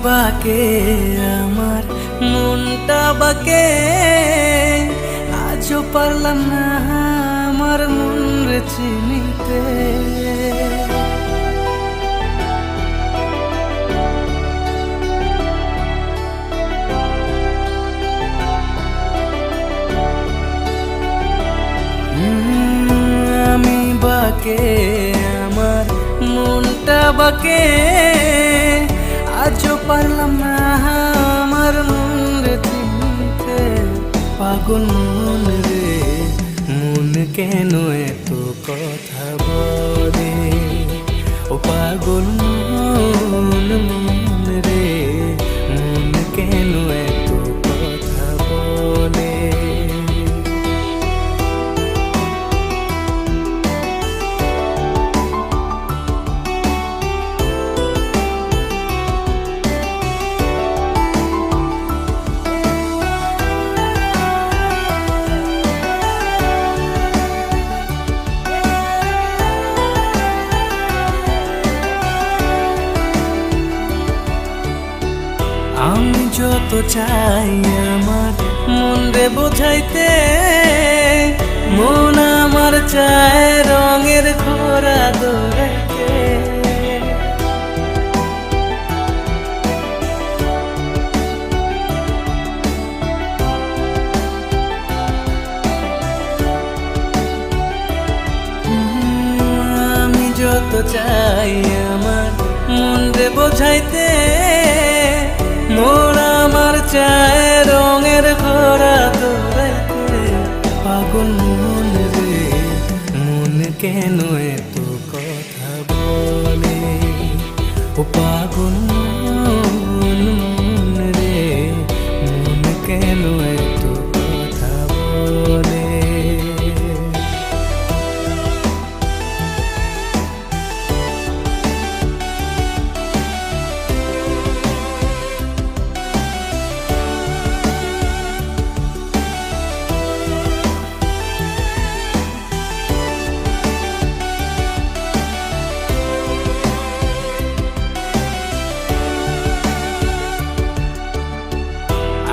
বাকে আমার মনটা বাকে, আজও পারলাম না আমার মন রে চিনিতে। আমি বাকে আমার মনটা বাকে, আজও পারলাম না আমার মন রে চিনতে। পাগল মন রে মন কেন এত কথা বলে, ও পাগল মন মন রে মন কেন এত কথা বলে। আমি যত চাই আমার মন রে বোঝাইতে, মন আমার চায় রঙের ঘোড়া দৌড়াইতে। আমি যত চাই আমার মন রে বোঝাইতে, মন আমার চায় রঙের ঘোড়া দৌড়াইতে। পাগল মন রে মন কেন এত কথা বলে, ও পাগল মন মন রে মন কেন এত কথা বলে।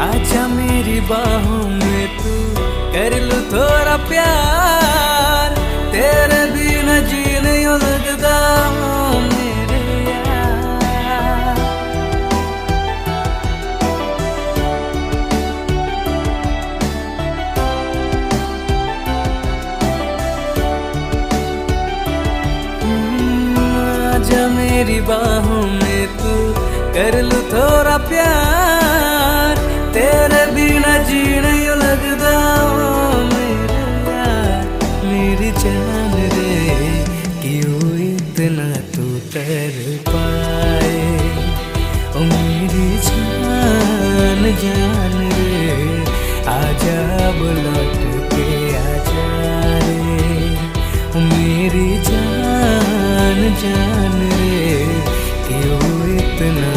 आजा मेरी बाहों में तू कर लूं थोड़ा प्यार, तेरे बिना जी नहीं लगता मेरे यार। आजा मेरी बाहों में तू कर लूं थोड़ा प्यार, तेरे बिना जी नहीं लगता मेरे यार। मेरी जान रे क्यों इतना तू कर पाए, ओ मेरी जान जान रे आजा लौट के आजा रे। ओ मेरी जान जान रे क्यों इतना